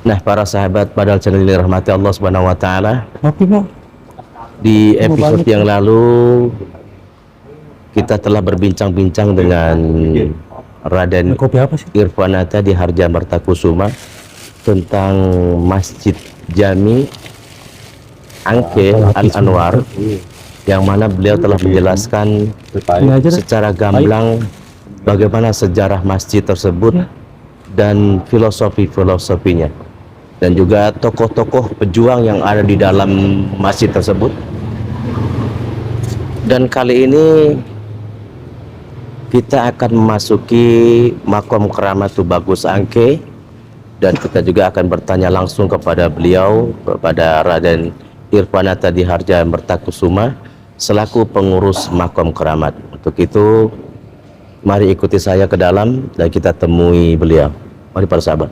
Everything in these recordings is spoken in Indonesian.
Nah, para sahabat padahal channel ini rahmati Allah Subhanahu wa taala. Kopi mau. Di episode yang lalu kita telah berbincang-bincang dengan Raden Kopi apa sih? Irfanata di Harja Mertakusuma tentang Masjid Jami Angke Al-Anwar, yang mana beliau telah menjelaskan secara gamblang bagaimana sejarah masjid tersebut dan filosofinya, dan juga tokoh-tokoh pejuang yang ada di dalam masjid tersebut. Dan kali ini kita akan memasuki makom keramat Tubagus Angke, dan kita juga akan bertanya langsung kepada beliau, kepada Raden Irfanata di Harja Mertakusuma selaku pengurus makom keramat. Untuk itu mari ikuti saya ke dalam dan kita temui beliau. Mari para sahabat.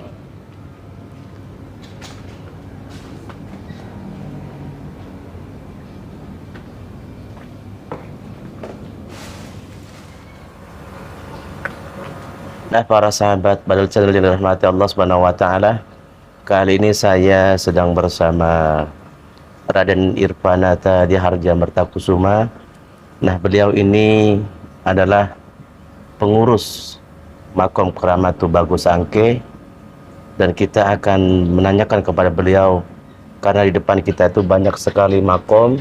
Nah, para sahabat Badal Channel yang dirahmati Allah Subhanahu wa taala, kali ini saya sedang bersama Raden Irfanata di Harja Mertakusuma. Nah, beliau ini adalah pengurus makom keramat Tubagus Angke, dan kita akan menanyakan kepada beliau, karena di depan kita itu banyak sekali makom.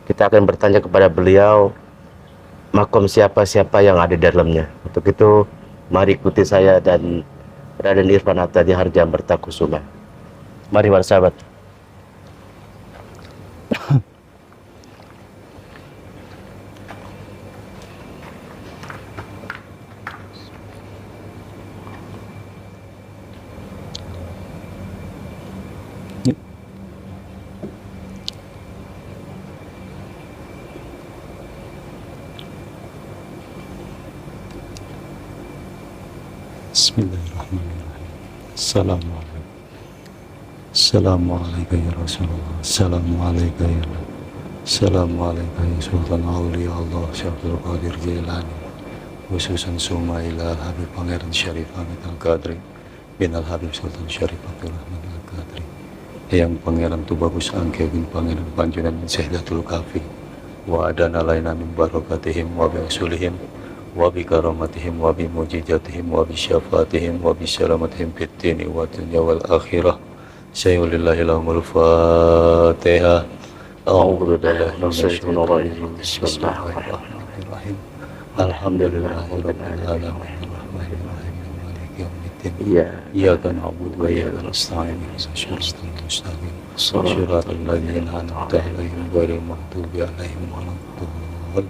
Kita akan bertanya kepada beliau makom siapa-siapa yang ada di dalamnya. Untuk itu mari ikuti saya dan Raden Irfanata di Harja Mertakusuma. Mari para sahabat. Bismillahirrahmanirrahim. Assalamualaikum. Assalamualaikum ya Rasulullah. Assalamualaikum ya Allah. Assalamualaikum ya Sultan Aulia Allah Syabdul Qadir Jailani, khususan Suma ila Habib Pangeran Syarif Hamid Al-Qadri bin Al-Habib Sultan Syarif Abdul Rahman Al-Qadri, yang Pangeran Tubagus Angke bin Pangeran Panjunan bin Sehdatul Kafi, wa adana laina min barakatihim wa bi'usulihim wa bi karamatihim wa bi mujizatihim wa bi syafaatihim wa bi salamatihim fid dini wa dunya wal akhirah. Sayyulillahi lahumul fatihah. A'udzu billahi minasyaitonir rajim. Bismillahirrahmanirrahim. Alhamdulillahirabbil alamin arrahmanir rahim maliki yaumiddin. Iyyaka na'budu wa iyyaka nasta'in ihdinas mustaqim shiratal ladzina an'amta 'alaihim ghairil maghdubi 'alaihim waladdallin.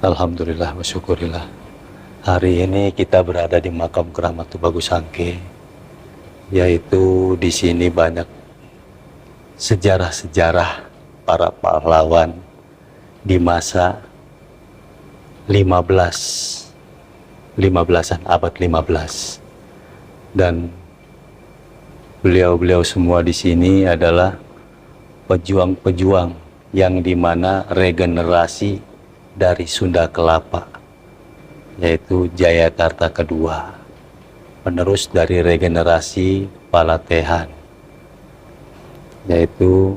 Alhamdulillah wa syukurillah. Hari ini kita berada di makam keramat Tubagus Angke, yaitu di sini banyak sejarah-sejarah para pahlawan di masa 15-an, abad 15. Dan beliau-beliau semua di sini adalah pejuang-pejuang yang dimana regenerasi dari Sunda Kelapa, yaitu Jayakarta kedua, penerus dari regenerasi Palatehan, yaitu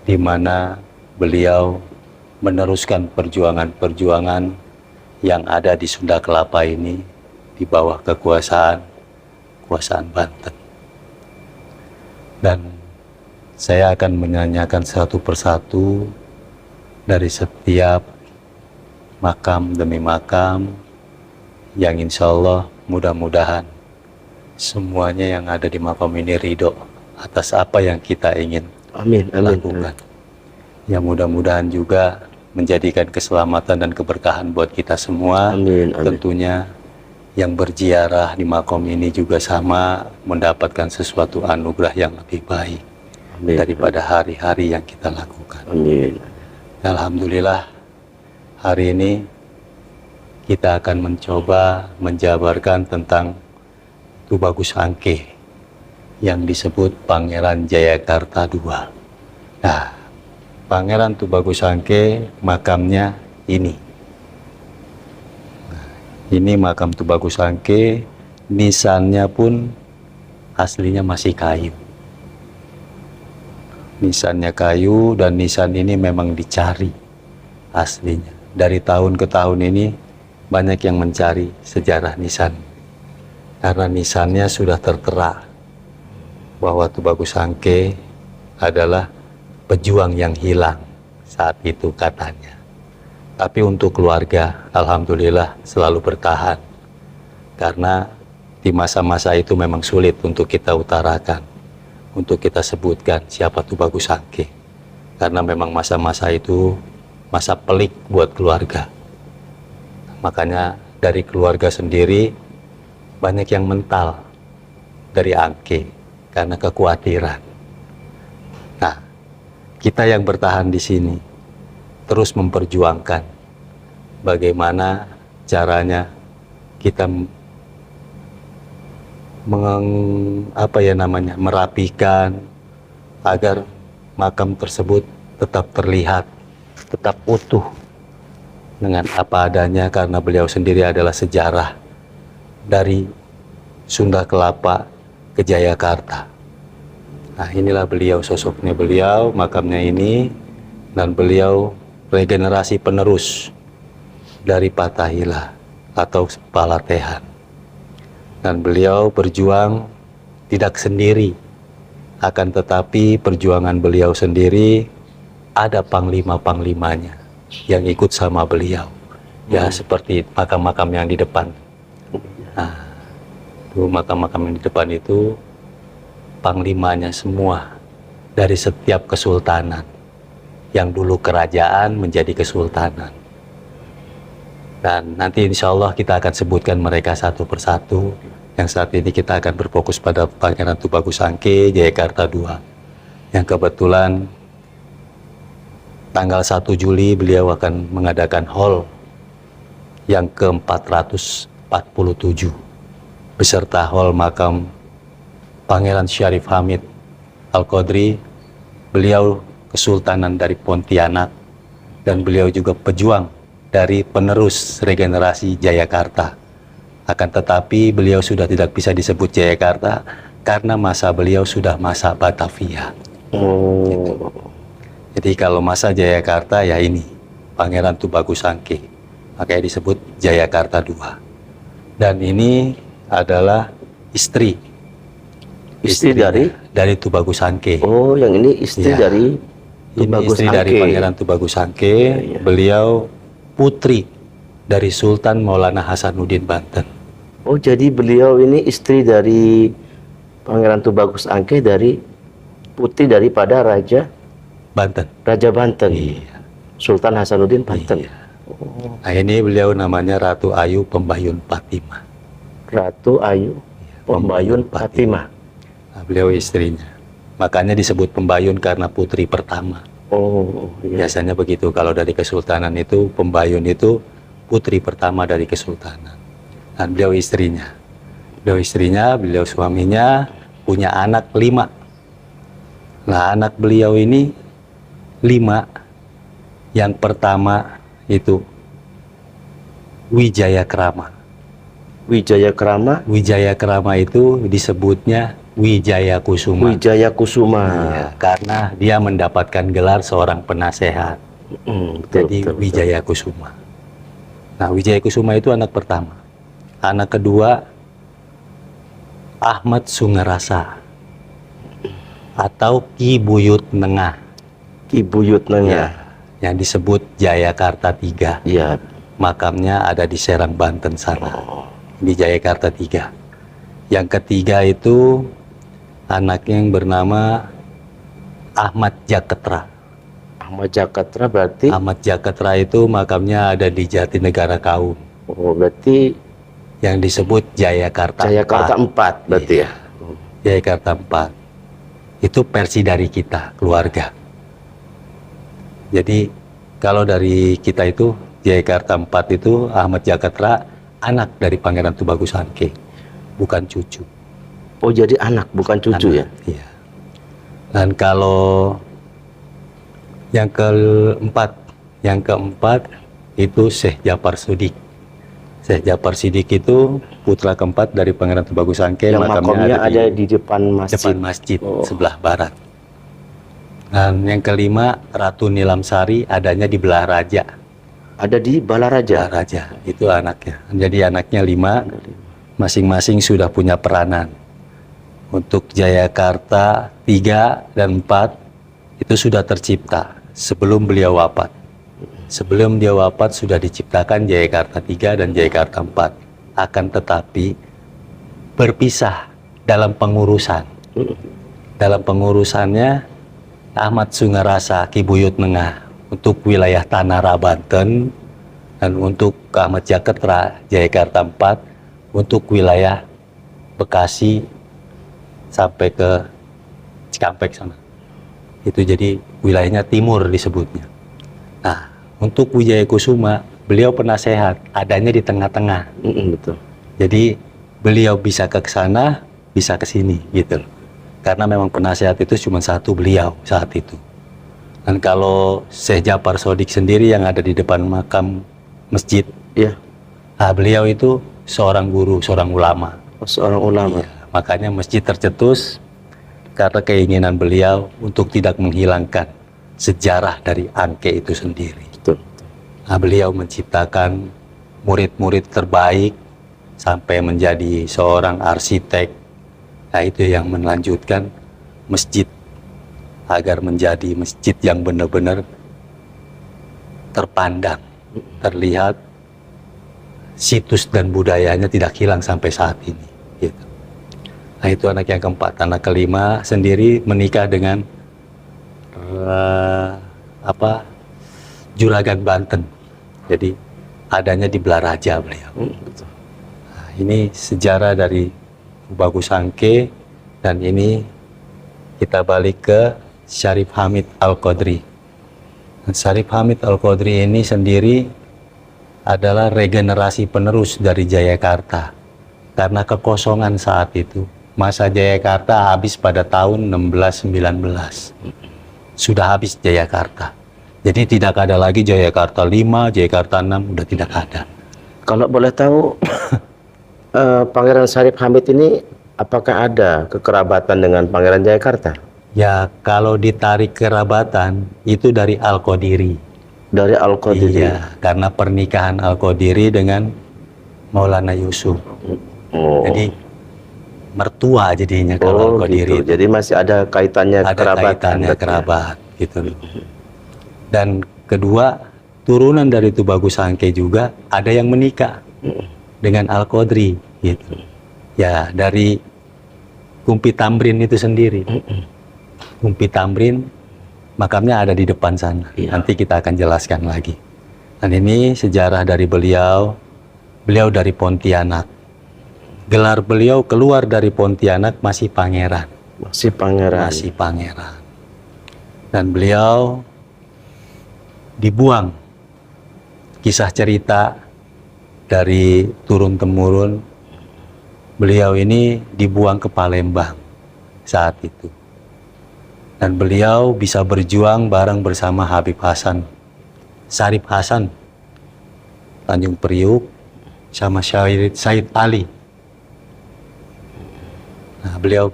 di mana beliau meneruskan perjuangan-perjuangan yang ada di Sunda Kelapa ini di bawah kekuasaan Banten. Dan saya akan menanyakan satu persatu dari setiap makam demi makam, yang insya Allah mudah-mudahan semuanya yang ada di makam ini ridho atas apa yang kita ingin lakukan. Ya, mudah-mudahan juga menjadikan keselamatan dan keberkahan buat kita semua. Tentunya yang berziarah di makam ini juga sama mendapatkan sesuatu anugerah yang lebih baik daripada hari-hari yang kita lakukan. Alhamdulillah, hari ini kita akan mencoba menjabarkan tentang Tubagus Angke yang disebut Pangeran Jayakarta II. Nah, Pangeran Tubagus Angke makamnya ini. Ini makam Tubagus Angke, nisannya pun aslinya masih kayu. Nisannya kayu, dan nisan ini memang dicari aslinya. Dari tahun ke tahun ini banyak yang mencari sejarah nisan, karena nisannya sudah tertera bahwa Tubagus Sangke adalah pejuang yang hilang saat itu katanya. Tapi untuk keluarga, alhamdulillah selalu bertahan, karena di masa-masa itu memang sulit untuk kita utarakan, untuk kita sebutkan siapa Tubagus Sangke, karena memang masa-masa itu masa pelik buat keluarga. Makanya dari keluarga sendiri banyak yang mental dari Angke karena kekhawatiran. Nah, kita yang bertahan di sini terus memperjuangkan bagaimana caranya kita merapikan agar makam tersebut tetap terlihat, tetap utuh dengan apa adanya, karena beliau sendiri adalah sejarah dari Sunda Kelapa ke Jayakarta. Nah, inilah beliau, sosoknya beliau, makamnya ini, dan beliau regenerasi penerus dari Patahila atau Palatehan. Dan beliau berjuang tidak sendiri, akan tetapi perjuangan beliau sendiri ada panglima-panglimanya yang ikut sama beliau. Ya, seperti makam-makam yang di depan. Nah, itu makam-makam yang di depan itu panglimanya semua dari setiap kesultanan, yang dulu kerajaan menjadi kesultanan. Dan nanti insya Allah kita akan sebutkan mereka satu persatu. Yang saat ini kita akan berfokus pada Pangeran Tubagus Sangke Jayakarta II, yang kebetulan tanggal 1 Juli beliau akan mengadakan haul yang ke-447 beserta haul makam Pangeran Syarif Hamid Al-Qadri. Beliau kesultanan dari Pontianak, dan beliau juga pejuang dari penerus regenerasi Jayakarta. Akan tetapi beliau sudah tidak bisa disebut Jayakarta karena masa beliau sudah masa Batavia. Gitu. Jadi kalau masa Jayakarta ya ini Pangeran Tubagus Sangke, makanya disebut Jayakarta II. Dan ini adalah istri dari Tubagus Sangke. Oh, yang ini istri Ya. dari Tubagus Istri Sangke. dari Pangeran Tubagus Sangke. Ya. Beliau putri dari Sultan Maulana Hasanuddin Banten. Oh, jadi beliau ini istri dari Pangeran Tubagus Sangke, dari putri daripada Raja Banten. Banten. Iya. Sultan Hasanuddin Banten. Iya. Nah, ini beliau namanya Ratu Ayu Pembayun Fatimah. Ratu Ayu Pembayun Fatimah. Nah, beliau istrinya. Makanya disebut Pembayun karena putri pertama. Oh, iya. Biasanya begitu, kalau dari kesultanan itu Pembayun itu putri pertama dari kesultanan. Dan beliau istrinya. Beliau suaminya punya anak 5. Nah, anak beliau ini 5. Yang pertama itu Wijayakrama. Wijayakrama itu disebutnya Wijaya Kusuma. Wijaya Kusuma. Iya, karena dia mendapatkan gelar seorang penasehat. Jadi Wijaya Kusuma. Nah, Wijaya Kusuma itu anak pertama. Anak kedua Ahmad Sungarasa atau Ki Buyut Nengah. Ki Buyut Nengah. Ya, yang disebut Jayakarta III. Iya. Makamnya ada di Serang, Banten sana. Di Jayakarta III. Yang ketiga itu anaknya yang bernama Ahmad Jaketra. Ahmad Jaketra berarti? Ahmad Jaketra itu makamnya ada di Jatinegara Kaum. Oh, berarti yang disebut Jayakarta 4 berarti. Iya. Jayakarta 4. Itu versi dari kita, keluarga. Jadi kalau dari kita itu Jayakarta 4 itu Ahmad Jaketra anak dari Pangeran Tubagus Sangke, bukan cucu. Oh, jadi anak bukan cucu Anak, ya? Iya. Dan kalau yang keempat itu Syekh Jafar Sodik. Syekh Ja'far Shiddiq itu putra keempat dari Pangeran Tubagus Sangke. Yang makamnya ada di depan masjid. Depan masjid sebelah barat. Dan yang kelima, Ratu Nilam Sari adanya di Belah Raja. Ada di Balaraja. Belah Raja, itu anaknya. Jadi anaknya 5, masing-masing sudah punya peranan. Untuk Jayakarta 3 dan 4 itu sudah tercipta sebelum beliau wafat. Sebelum dia wafat sudah diciptakan Jayakarta 3 dan Jayakarta 4. Akan tetapi berpisah dalam pengurusan. Dalam pengurusannya Ahmad Sungarasa Ki Buyut Nengah untuk wilayah Tanara Banten, dan untuk Ahmad Jaketra Jayakarta 4 untuk wilayah Bekasi sampai ke Cikampek sana. Itu jadi wilayahnya timur disebutnya. Nah, untuk Wijaya Kusuma, beliau penasehat, adanya di tengah-tengah. Betul. Jadi beliau bisa ke sana, bisa ke sini gitu. Karena memang penasehat itu cuma satu, beliau saat itu. Dan kalau Syekh Ja'far Shiddiq sendiri yang ada di depan makam masjid, Iya. nah beliau itu seorang guru, seorang ulama. Oh, seorang ulama. Iya, makanya masjid tercetus karena keinginan beliau untuk tidak menghilangkan sejarah dari Angke itu sendiri. Betul. Nah, beliau menciptakan murid-murid terbaik sampai menjadi seorang arsitek. Nah, itu yang melanjutkan masjid agar menjadi masjid yang benar-benar terpandang, terlihat, situs dan budayanya tidak hilang sampai saat ini. Gitu. Nah, itu anak yang keempat. Anak kelima sendiri menikah dengan Juragan Banten. Jadi adanya di Belaraja beliau. Nah, ini sejarah dari Tubagus Sangke, dan ini kita balik ke Syarif Hamid Al-Qadri. Syarif Hamid Al-Qadri ini sendiri adalah regenerasi penerus dari Jayakarta. Karena kekosongan saat itu, masa Jayakarta habis pada tahun 1619. Sudah habis Jayakarta. Jadi tidak ada lagi Jayakarta 5, Jayakarta 6, udah tidak ada. Kalau boleh tahu, Pangeran Syarif Hamid ini apakah ada kekerabatan dengan Pangeran Jayakarta? Ya, kalau ditarik kerabatan itu dari Al-Qadiri. Dari Al-Qadiri. Iya, karena pernikahan Al-Qadiri dengan Maulana Yusuf. Oh. Jadi mertua jadinya kalau Al-Qadiri. Gitu. Jadi masih ada kaitannya Ada kerabatan. kaitannya kerabat gitu. Dan kedua, turunan dari Tubagus Sangke juga ada yang menikah dengan Al-Qadri gitu. Ya, dari Kumpi Tamrin itu sendiri. Kumpi Tamrin makamnya ada di depan sana. Iya. Nanti kita akan jelaskan lagi. Dan ini sejarah dari beliau. Beliau dari Pontianak. Gelar beliau keluar dari Pontianak masih pangeran. Masih pangeran. Masih pangeran. Dan beliau dibuang. Kisah cerita dari turun-temurun, beliau ini dibuang ke Palembang saat itu. Dan beliau bisa berjuang bareng bersama Habib Hasan, Syarif Hasan, Tanjung Priuk, sama Said Ali. Nah, beliau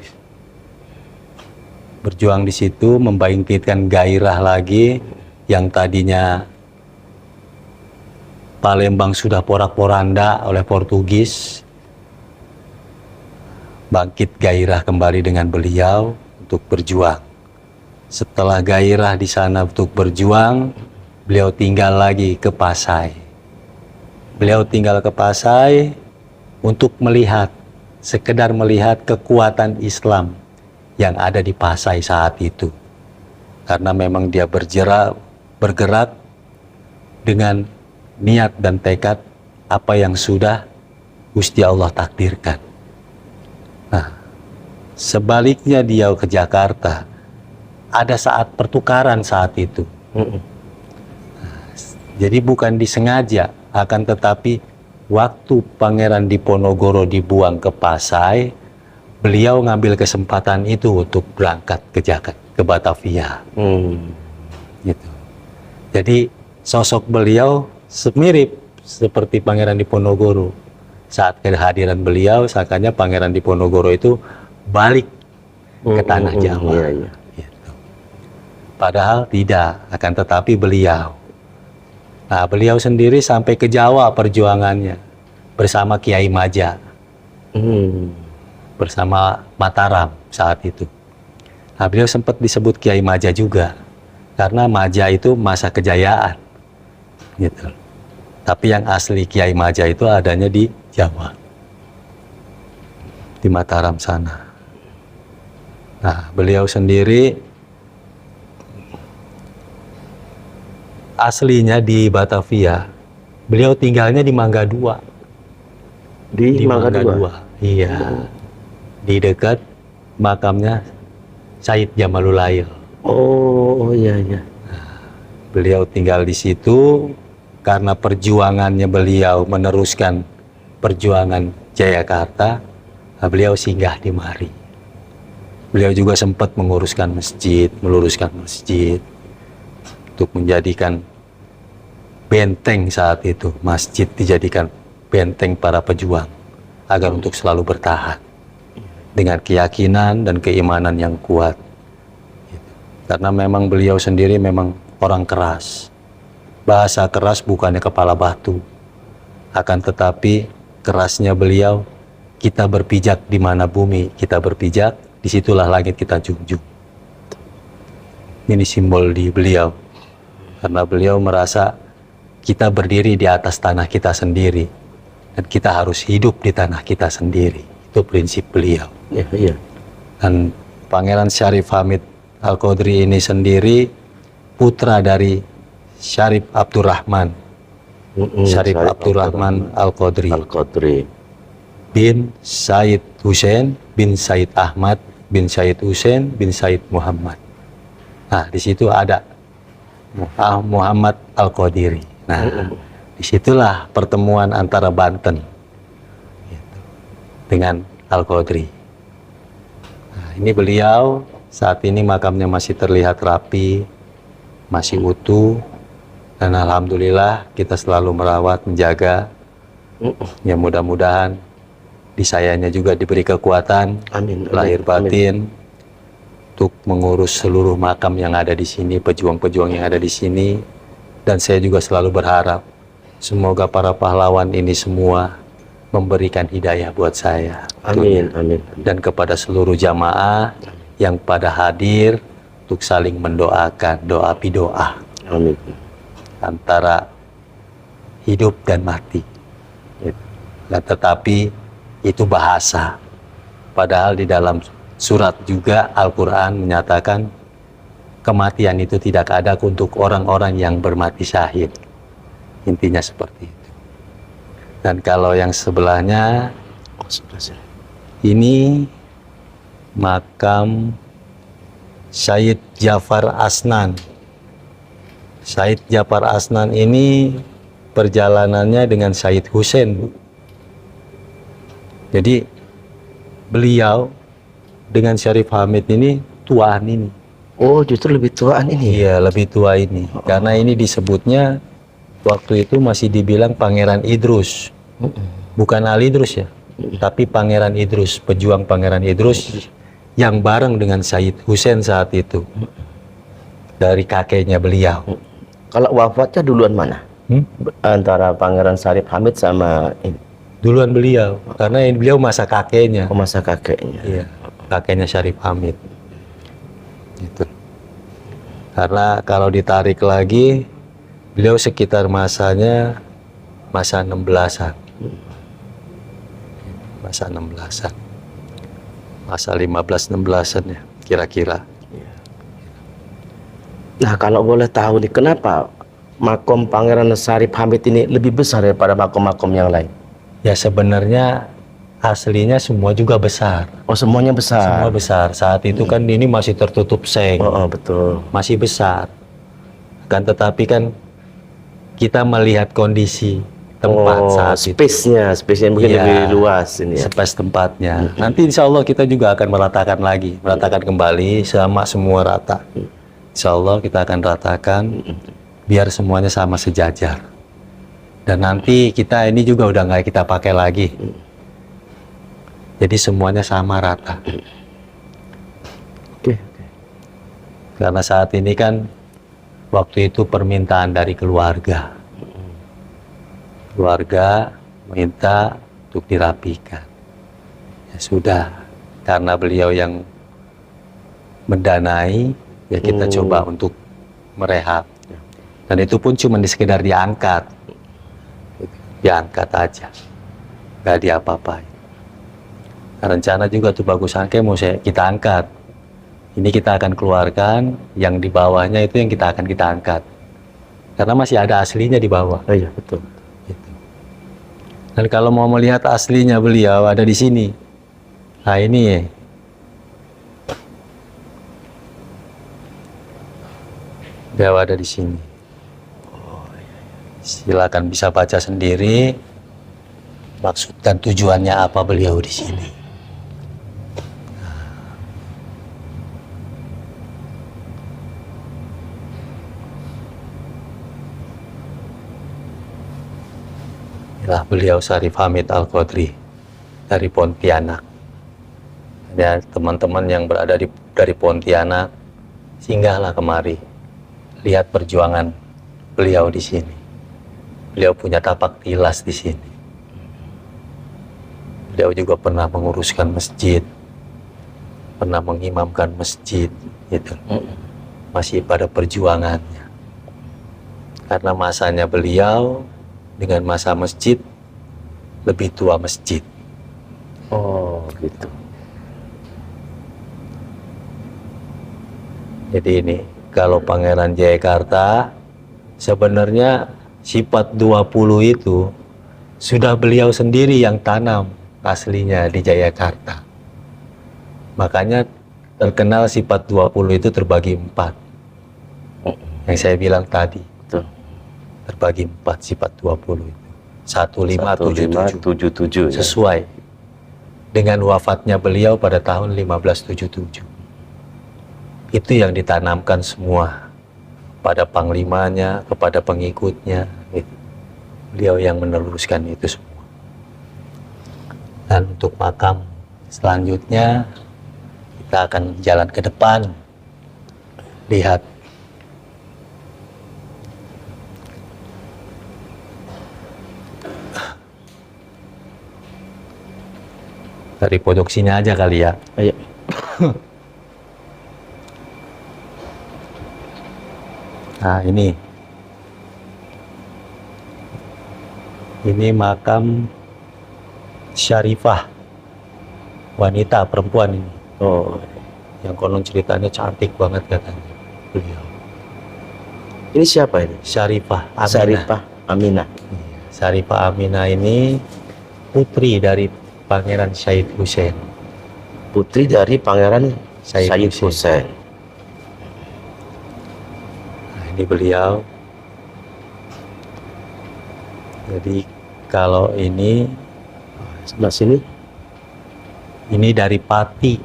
berjuang di situ, membangkitkan gairah lagi yang tadinya Palembang sudah porak-poranda oleh Portugis. Bangkit gairah kembali dengan beliau untuk berjuang. Setelah gairah di sana untuk berjuang, beliau tinggal lagi ke Pasai. Beliau tinggal ke Pasai untuk melihat, sekedar melihat kekuatan Islam yang ada di Pasai saat itu. Karena memang dia bergerak dengan niat dan tekad apa yang sudah Gusti Allah takdirkan. Nah, sebaliknya dia ke Jakarta, ada saat pertukaran saat itu. Jadi bukan disengaja, akan tetapi waktu Pangeran Diponegoro dibuang ke Pasai, beliau ngambil kesempatan itu untuk berangkat ke Jakarta, ke Batavia. Gitu. Jadi sosok beliau mirip seperti Pangeran Diponegoro. Saat kehadiran beliau, seakannya Pangeran Diponegoro itu balik ke tanah Jawa. Iya, iya. Gitu. Padahal tidak, akan tetapi beliau. Nah, beliau sendiri sampai ke Jawa perjuangannya bersama Kiai Maja, bersama Mataram saat itu. Nah, beliau sempat disebut Kiai Maja juga, karena Maja itu masa kejayaan, gitu. Tapi yang asli Kiai Maja itu adanya di Jawa, di Mataram sana. Nah, beliau sendiri aslinya di Batavia. Beliau tinggalnya di Mangga Dua. Di Mangga Dua. Iya. Di dekat makamnya Said Jamalulail. Oh, iya, iya. Beliau tinggal di situ karena perjuangannya beliau meneruskan perjuangan Jayakarta. Nah, beliau singgah di mari. Beliau juga sempat menguruskan masjid, meluruskan masjid untuk menjadikan benteng saat itu. Masjid dijadikan benteng para pejuang agar untuk selalu bertahan dengan keyakinan dan keimanan yang kuat. Karena memang beliau sendiri memang orang keras. Bahasa keras bukannya kepala batu. Akan tetapi kerasnya beliau, kita berpijak di mana bumi kita berpijak, disitulah langit kita junjung. Ini simbol di beliau. Karena beliau merasa kita berdiri di atas tanah kita sendiri. Dan kita harus hidup di tanah kita sendiri. Itu prinsip beliau. Iya, iya. Dan Pangeran Syarif Hamid Al-Qadri ini sendiri putra dari Syarif Abdurrahman. Syarif Abdurrahman Al-Qadri. Al-Qadri. Bin Said Hussein, bin Said Ahmad, bin Said Hussein, bin Said Muhammad. Nah, di situ ada Muhammad Al-Qadiri. Nah, disitulah pertemuan antara Banten gitu, dengan Al-Qadri. Nah, ini beliau saat ini makamnya masih terlihat rapi, masih utuh, dan alhamdulillah kita selalu merawat, menjaga. Ya, mudah-mudahan di sayanya juga diberi kekuatan, Amin. lahir batin, untuk mengurus seluruh makam yang ada di sini, pejuang-pejuang yang ada di sini. Dan saya juga selalu berharap semoga para pahlawan ini semua memberikan hidayah buat saya. Amin, amin. Dan kepada seluruh jamaah yang pada hadir untuk saling mendoakan, doa bidoa Amin. antara hidup dan mati. Dan tetapi itu bahasa. Padahal di dalam surat juga Al-Quran menyatakan kematian itu tidak ada untuk orang-orang yang bermati syahid. Intinya seperti itu. Dan kalau yang sebelahnya, ini makam Syed Jafar Asnan. Syed Jafar Asnan ini perjalanannya dengan Syed Hussein, Bu. Jadi beliau dengan Syarif Hamid ini tuaan ini. Oh, justru lebih tuaan ini. Iya, lebih tua ini. Karena ini disebutnya waktu itu masih dibilang Pangeran Idrus. Bukan Ali Idrus ya, tapi Pangeran Idrus, pejuang Pangeran Idrus yang bareng dengan Syed Hussein saat itu. Dari kakeknya beliau. Kalau wafatnya duluan mana? Antara Pangeran Syarif Hamid sama ini. Duluan beliau, karena ini beliau masa kakeknya. Oh, masa kakeknya. Iya, kakeknya Syarif Hamid. Gitu. Karena kalau ditarik lagi, beliau sekitar masanya masa 16-an. Masa 16-an. Masa 15-16-an ya, kira-kira. Nah, kalau boleh tahu nih, kenapa makom Pangeran Syarif Hamid ini lebih besar daripada makom-makom yang lain? Ya sebenarnya aslinya semua juga besar. Oh, semuanya besar. Semua besar. Saat itu kan ini masih tertutup seng. Oh, betul. Masih besar. Kan tetapi kan kita melihat kondisi tempat saat itu. Space-nya mungkin Iya, lebih luas ini ya. space tempatnya. Nanti insya Allah kita juga akan meratakan lagi. Meratakan kembali sama semua rata. Insya Allah kita akan ratakan biar semuanya sama sejajar. Dan nanti kita ini juga udah nggak kita pakai lagi. Jadi semuanya sama rata. Oke. Karena saat ini kan waktu itu permintaan dari keluarga. Keluarga minta untuk dirapikan. Ya sudah, karena beliau yang mendanai, ya kita coba untuk merehab. Dan itu pun cuma sekedar diangkat. Diangkat aja. Nggak diapa-apain. Rencana juga tuh Bagus Angke mau kita angkat. Ini kita akan keluarkan, yang di bawahnya itu yang kita akan kita angkat. Karena masih ada aslinya di bawah. Oh iya, betul. Gitu. Dan kalau mau melihat aslinya beliau ada di sini. Nah ini ya. Beliau ada di sini. Silakan bisa baca sendiri maksud dan tujuannya apa beliau di sini. Inilah beliau Syarif Hamid Al-Qadri dari Pontianak. Ya, teman-teman yang berada dari Pontianak, singgahlah kemari. Lihat perjuangan beliau di sini. Beliau punya tapak tilas di sini. Beliau juga pernah menguruskan masjid, pernah mengimamkan masjid, gitu. Masih pada perjuangannya. Karena masanya beliau dengan masa masjid lebih tua masjid. Oh, gitu. Jadi ini kalau Pangeran Jayakarta sebenarnya sifat 20 itu sudah beliau sendiri yang tanam aslinya di Jayakarta. Makanya terkenal sifat 20 itu terbagi 4. Yang saya bilang tadi. Betul. Terbagi 4 sifat 20 itu. 1577. 1577 ya. Sesuai dengan wafatnya beliau pada tahun 1577. Itu yang ditanamkan semua pada panglimanya, kepada pengikutnya. Gitu. Beliau yang meneruskan itu semua. Dan untuk makam selanjutnya kita akan jalan ke depan. Lihat. Dari pojok sini aja kali ya. Ayo. Nah ini makam Syarifah, wanita perempuan ini. Oh, Yang konon ceritanya cantik banget katanya beliau. ini siapa ini? Syarifah Aminah. Syarifah Aminah. Syarifah Aminah ini putri dari Pangeran Syed Hussein. Putri dari Pangeran Syed Syed Hussein. Hussein. Nah, ini beliau. Jadi kalau ini Sebelah sini dari Pati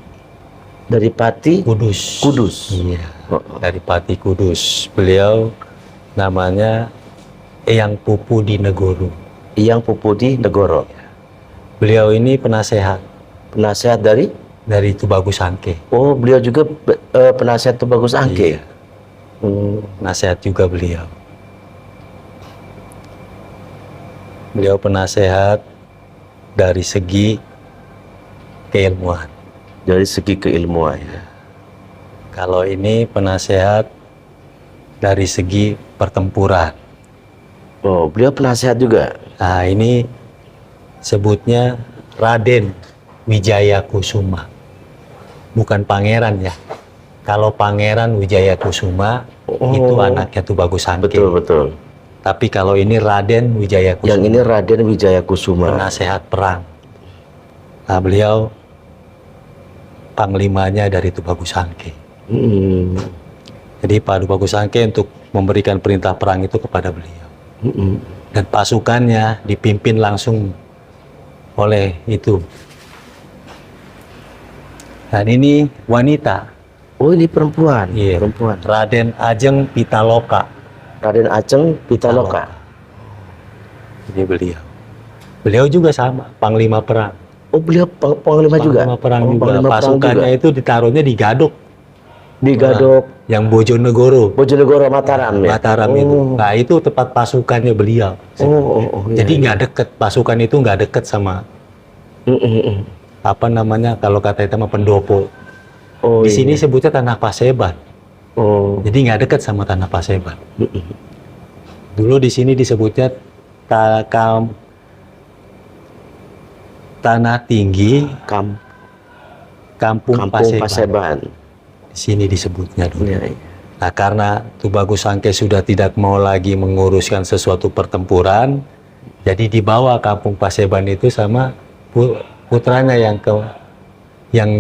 dari Pati Kudus. Kudus. Iya. Oh, Dari Pati Kudus. Beliau namanya Eyang Pupu di Negoro. Yang Pupudi Negoro. Beliau ini penasehat Penasehat dari? dari Tubagus Angke. Oh, beliau juga penasehat Tubagus Angke. Iya. Penasehat juga beliau. Beliau penasehat dari segi keilmuan. Dari segi keilmuan. Kalau ini penasehat dari segi pertempuran. Oh, beliau penasehat juga. Nah, ini sebutnya Raden Wijaya Kusuma. Bukan pangeran ya. Kalau Pangeran Wijaya Kusuma itu anaknya Tubagus Angke. Betul, betul. Tapi kalau ini Raden Wijaya Kusuma. Yang ini Raden Wijaya Kusuma. Penasehat perang. Nah, beliau panglimanya dari Tubagus Angke. Jadi Pak Tubagus Angke untuk memberikan perintah perang itu kepada beliau. Dan pasukannya dipimpin langsung oleh itu. Dan ini wanita. Oh, ini perempuan. Iya. Ini beliau. Beliau juga sama, panglima perang. Oh, beliau panglima juga. Panglima perang Oh, juga. panglima perang Pasukannya juga. itu ditaruhnya di Gadok. Di Gadok, Yang Bojonegoro. Bojonegoro, Mataram ya. Mataram itu. Nah, itu tempat pasukannya beliau. Iya, Jadi iya. nggak deket, pasukan itu nggak deket sama apa namanya kalau kata itu mah pendopo. Oh, Di sini iya. sebutnya Tanah Paseban. Oh. Jadi nggak deket sama Tanah Paseban. Dulu di sini disebutnya Tanah Tinggi Kampung Kampung Paseban. Paseban. Di sini disebutnya dulu. Iya, iya. Nah, karena Tubagus Sangke sudah tidak mau lagi menguruskan sesuatu pertempuran, jadi dibawa Kampung Paseban itu sama putranya yang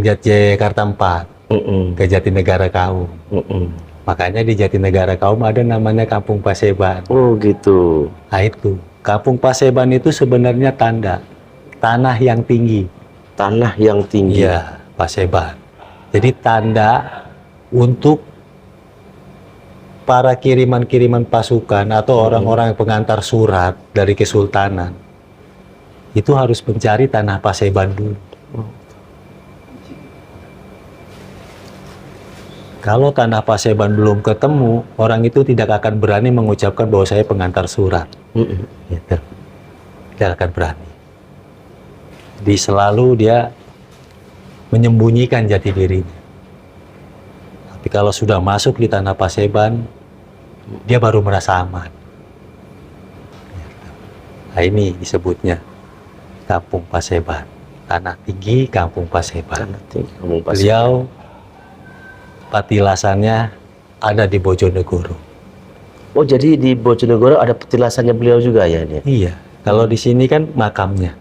Jakarta 4 ke Jatinegara Kaum. Makanya di Jatinegara Kaum ada namanya Kampung Paseban. Oh, gitu. Nah, itu Kampung Paseban itu sebenarnya tanda tanah yang tinggi. Tanah yang tinggi. Iya, Paseban. Jadi tanda untuk para kiriman-kiriman pasukan atau orang-orang pengantar surat dari kesultanan itu harus mencari tanah Paseban dulu. Kalau tanah Paseban belum ketemu, orang itu tidak akan berani mengucapkan bahwa saya pengantar surat. Gitu. Tidak akan berani. Jadi selalu dia menyembunyikan jati dirinya. Tapi kalau sudah masuk di tanah Paseban, dia baru merasa aman. Nah, ini disebutnya Kampung Paseban. Tanah Tinggi Kampung Paseban. Tanah tinggi Kampung Paseban. Beliau patilasannya ada di Bojonegoro. Oh, jadi di Bojonegoro ada petilasannya beliau juga ya ini? Iya. Kalau di sini kan makamnya.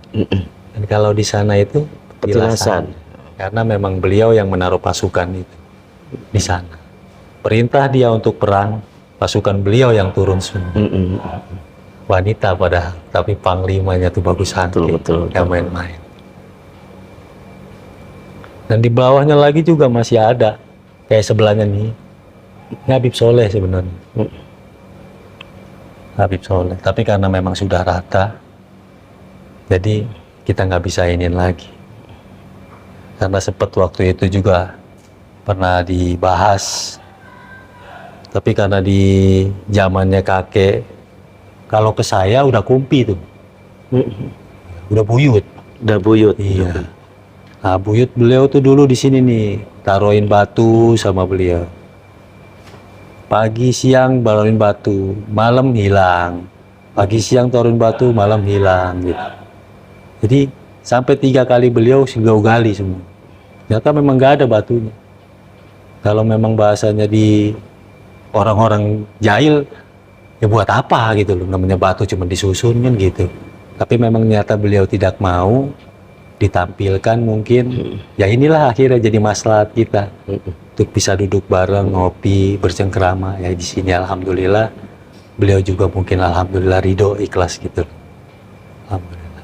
Dan kalau di sana itu Petilasan. Karena memang beliau yang menaruh pasukan itu di sana. Perintah dia untuk perang, pasukan beliau yang turun semua. Wanita padahal, tapi panglimanya tuh bagus hati. Betul. Gak main-main. Dan di bawahnya lagi juga masih ada. Kayak sebelahnya nih. Ini Habib Soleh sebenarnya. Habib Soleh. Tapi karena memang sudah rata, jadi kita nggak bisa inin lagi. Karena sempat waktu itu juga pernah dibahas. Tapi karena di zamannya kakek, kalau ke saya udah kumpi tuh. Udah buyut. Udah buyut. Iya. Nah, buyut beliau tuh dulu di sini nih, taruhin batu sama beliau. Pagi siang taruhin batu, malam hilang. Pagi siang taruhin batu, malam hilang gitu. Jadi sampai 3 kali beliau gali semua. Ternyata memang nggak ada batunya. Kalau memang bahasanya di orang-orang jahil, ya buat apa gitu loh, namanya batu cuma disusun kan gitu. Tapi memang nyata beliau tidak mau ditampilkan mungkin. Ya inilah akhirnya jadi maslahat kita untuk bisa duduk bareng, ngopi, bercengkrama. Ya di sini alhamdulillah beliau juga mungkin alhamdulillah ridho, ikhlas gitu. Alhamdulillah.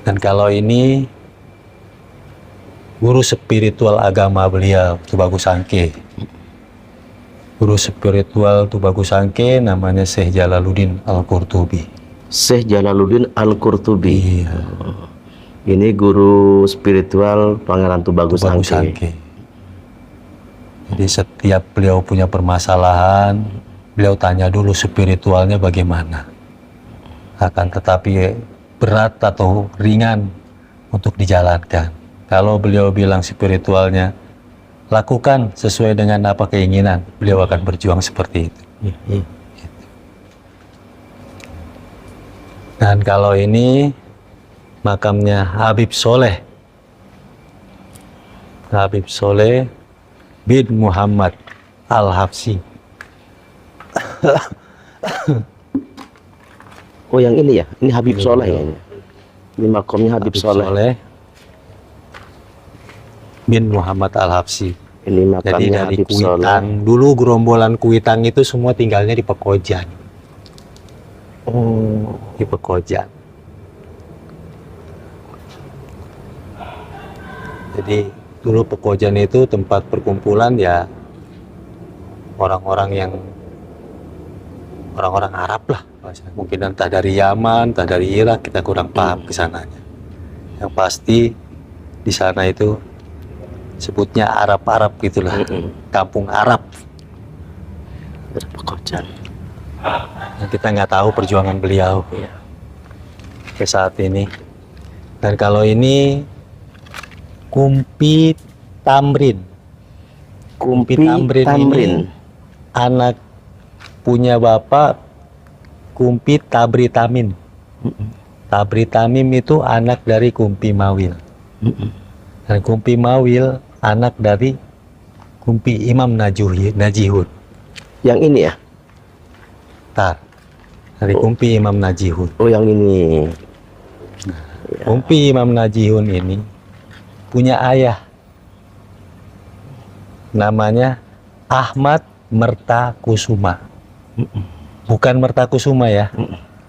Dan kalau ini guru spiritual agama beliau, Tubagus Sangke. Guru spiritual Tubagus Sangke namanya Syekh Jalaluddin Al-Qurtubi. Syekh Jalaluddin Al-Qurtubi. Iya. Ini guru spiritual Pangeran Tubagus Sangke. Jadi setiap beliau punya permasalahan, beliau tanya dulu spiritualnya bagaimana. Akan tetapi berat atau ringan untuk dijalankan. Kalau beliau bilang spiritualnya, lakukan sesuai dengan apa keinginan, beliau akan berjuang seperti itu. Dan kalau ini makamnya Habib Soleh. Habib Soleh bin Muhammad Al-Habsyi. Oh, yang ini ya? Ini Habib Soleh ya? Ini makamnya Habib Soleh bin Muhammad Al-Habsyi. Ini Jadi makamnya dari Habib Soleh. Kuitang, dulu gerombolan Kuitang itu semua tinggalnya di Pekojan. Oh, Di Pekojan. Jadi dulu Pekojan itu tempat perkumpulan ya orang-orang yang orang-orang Arab lah. Mungkin entah dari Yaman, entah dari Irak, kita kurang paham kesananya. Yang pasti di sana itu sebutnya Arab-Arab gitulah, kampung Arab. Pekojan. Nah, kita nggak tahu perjuangan beliau ke saat ini. Dan kalau ini Kumpi Tamrin. Kumpi Tamrin ini anak punya bapak Kumpi Tabri Tamim. Tabri Tamim itu anak dari Kumpi Mawil. Dan Kumpi Mawil anak dari Kumpi Imam Najihud. Yang ini ya? Dari Kumpi Imam Najihud. Oh, yang ini. Kumpi Imam Najihun ini punya ayah namanya Ahmad Mertakusuma. Bukan Mertakusuma ya,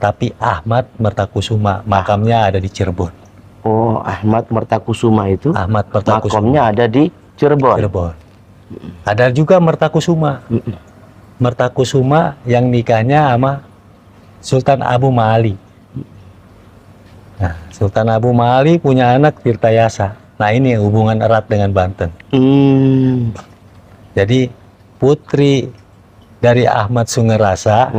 tapi Ahmad Mertakusuma. Makamnya ada di Cirebon. Oh, Ahmad Mertakusuma itu Ahmad Mertakusuma. makamnya ada di Cirebon. Cirebon. Ada juga Mertakusuma. Mertakusuma yang nikahnya sama Sultan Abu Ma'ali. Nah, Sultan Abu Ma'ali punya anak Tirtayasa. Nah, ini hubungan erat dengan Banten. Jadi putri dari Ahmad Sungerasa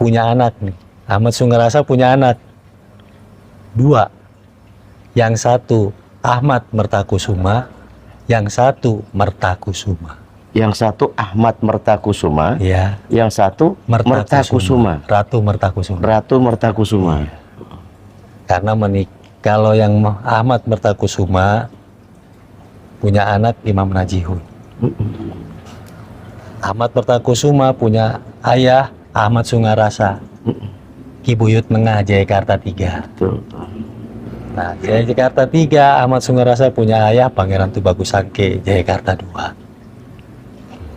punya anak nih. Ahmad Sungerasa punya anak 2. Yang satu Ahmad Mertakusuma, yang satu Mertakusuma. Yang satu Ahmad Mertakusuma, Ya, yang satu Mertakusuma. Ratu Mertakusuma. Ratu Mertakusuma. Karena kalau yang Ahmad Mertakusuma punya anak Imam Najihun. Ahmad Mertakusuma punya ayah Ahmad Sungarasa. Ki Buyut Nengah Jayakarta 3. Betul. Nah, Jayakarta 3 Ahmad Sungarasa punya ayah Pangeran Tubagus Sangke Jayakarta 2.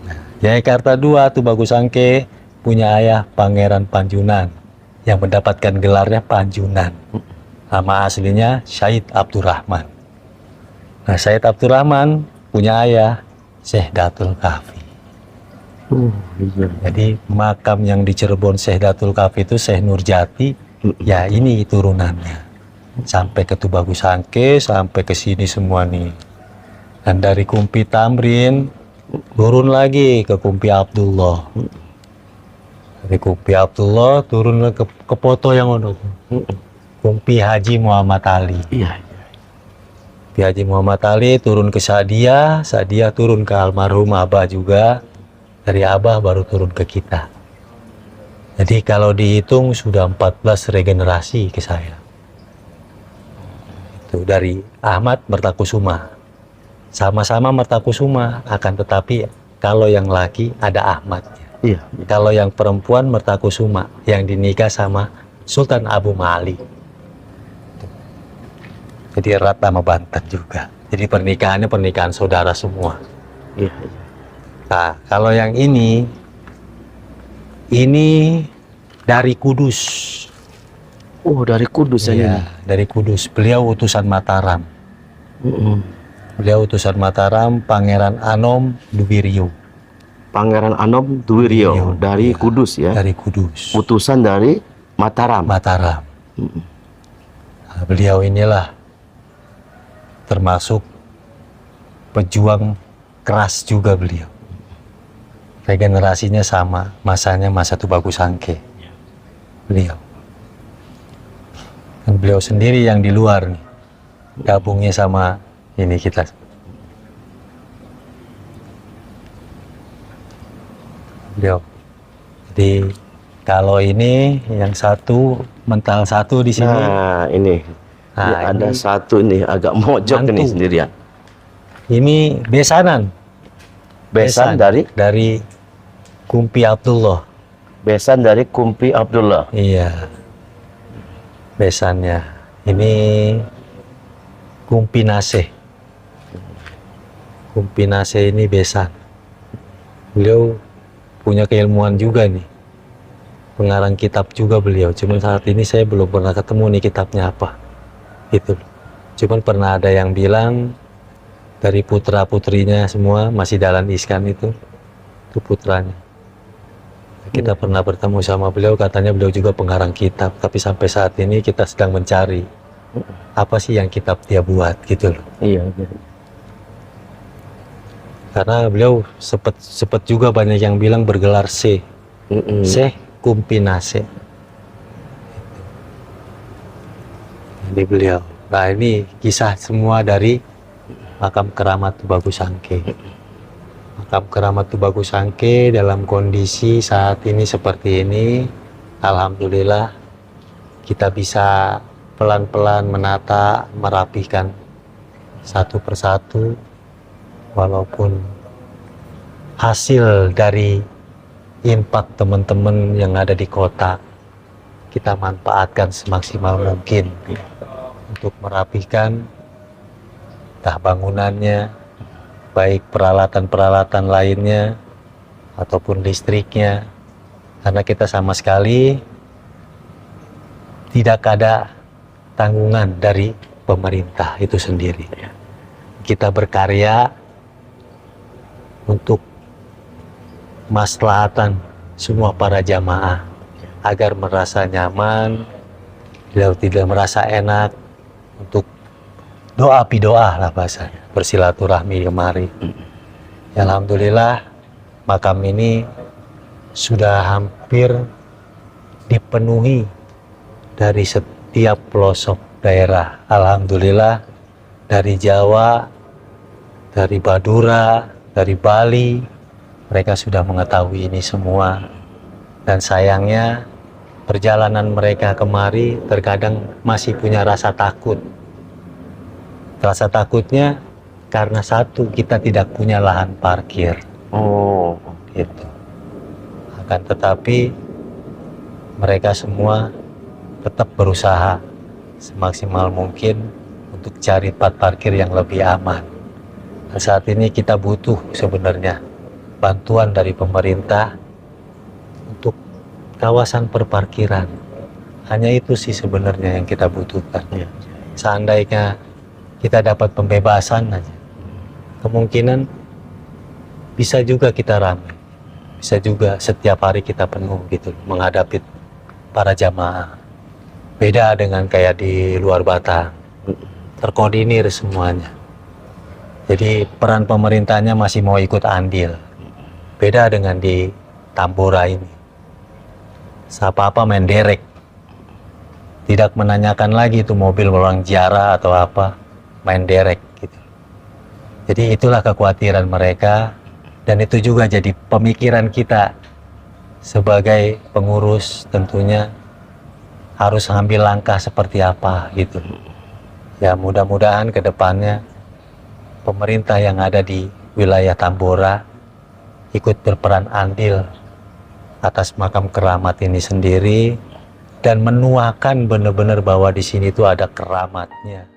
Nah, Jayakarta 2 Tubagus Sangke punya ayah Pangeran Panjunan yang mendapatkan gelarnya Panjunan. Nama aslinya Syed Abdurrahman. Nah, Syed Abdurrahman punya ayah Syekh Datul Kahfi. Iya. Jadi makam yang di Cirebon Syekh Datul Kahfi itu Syekh Nurjati. Ya, ini turunannya. Sampai ke Tubagus Sangke, sampai ke sini semua nih. Dan dari Kumpi Tamrin turun lagi ke Kumpi Abdullah. Dari Kumpi Abdullah turun ke Poto yang ono. Kumpi Haji Muhammad Ali. Iya. Kumpi Haji Muhammad Ali turun ke Sadia, Sadia turun ke almarhum Abah juga. Dari Abah baru turun ke kita. Jadi kalau dihitung sudah 14 regenerasi ke saya. Itu dari Ahmad Mertakusuma. Sama-sama Mertakusuma, akan tetapi kalau yang laki ada Ahmadnya. Iya. Kalau yang perempuan Mertakusuma yang dinikah sama Sultan Abu Ma'ali. Jadi erat sama Banten juga. Jadi pernikahannya pernikahan saudara semua. Iya. Nah, kalau yang ini dari Kudus. Oh, dari Kudus Iya, ya. dari Kudus. Beliau utusan Mataram. Beliau utusan Mataram, Pangeran Anom Dubirio. Pangeran Anom Duwirio dari Iya, Kudus ya. Dari Kudus. Utusan dari Mataram. Mataram. Nah, beliau inilah termasuk pejuang keras juga beliau. Regenerasinya sama, masanya masa Tubagus Sangke. Beliau. Dan beliau sendiri yang di luar nih. Gabungnya sama ini kita. Beliau. Jadi kalau ini yang satu mental satu di sini. Nah, ini. Nah, Ini ada ini satu nih agak mojok mantu. ini sendirian. Ini besanan. Besan dari Kumpi Abdullah. Besan dari Kumpi Abdullah. Iya. Besannya. Ini Kumpi Naseh. Kumpi Naseh ini besan. Beliau punya keilmuan juga nih. Pengarang kitab juga beliau. Cuman saat ini saya belum pernah ketemu nih kitabnya apa. Gitu. Cuman pernah ada yang bilang dari putra-putrinya semua masih Dahlan Iskan itu putranya. Kita pernah bertemu sama beliau, katanya beliau juga pengarang kitab, tapi sampai saat ini kita sedang mencari apa sih yang kitab dia buat gitu loh. Iya. Karena beliau sempat juga banyak yang bilang bergelar Syekh, Syekh Kumpinase. Ini beliau. Nah ini kisah semua dari makam keramat Tubagus Sangke. Makam keramat Tubagus Sangke dalam kondisi saat ini seperti ini, alhamdulillah kita bisa pelan-pelan menata, merapikan satu persatu, walaupun hasil dari infak teman-teman yang ada di kota kita manfaatkan semaksimal mungkin untuk merapikan entah bangunannya, baik peralatan-peralatan lainnya ataupun listriknya, karena kita sama sekali tidak ada tanggungan dari pemerintah itu sendiri. Kita berkarya untuk maslahatan semua para jamaah agar merasa nyaman, tidak merasa enak, untuk doa pidoa lah bahasanya, bersilaturahmi kemari. Ya, alhamdulillah makam ini sudah hampir dipenuhi dari setiap pelosok daerah. Alhamdulillah dari Jawa, dari Madura, dari Bali, mereka sudah mengetahui ini semua. Dan sayangnya perjalanan mereka kemari terkadang masih punya rasa takut. Rasa takutnya karena satu, kita tidak punya lahan parkir. Oh, Gitu. Akan tetapi mereka semua tetap berusaha semaksimal mungkin untuk cari tempat parkir yang lebih aman. Dan saat ini kita butuh sebenarnya bantuan dari pemerintah untuk kawasan perparkiran. Hanya itu sih sebenarnya yang kita butuhkan. Seandainya kita dapat pembebasan aja, kemungkinan bisa juga kita ramai, bisa juga setiap hari kita penuh gitu menghadapi para jamaah. Beda dengan kayak di luar Batang, terkoordinir semuanya. Jadi peran pemerintahnya masih mau ikut andil. Beda dengan di Tambora ini, apa-apa main derek, tidak menanyakan lagi itu mobil orang ziarah atau apa, main derek gitu. Jadi itulah kekhawatiran mereka, dan itu juga jadi pemikiran kita sebagai pengurus, tentunya harus ambil langkah seperti apa gitu. Ya mudah-mudahan ke depannya pemerintah yang ada di wilayah Tambora ikut berperan andil atas makam keramat ini sendiri dan menuakan benar-benar bahwa di sini tuh ada keramatnya.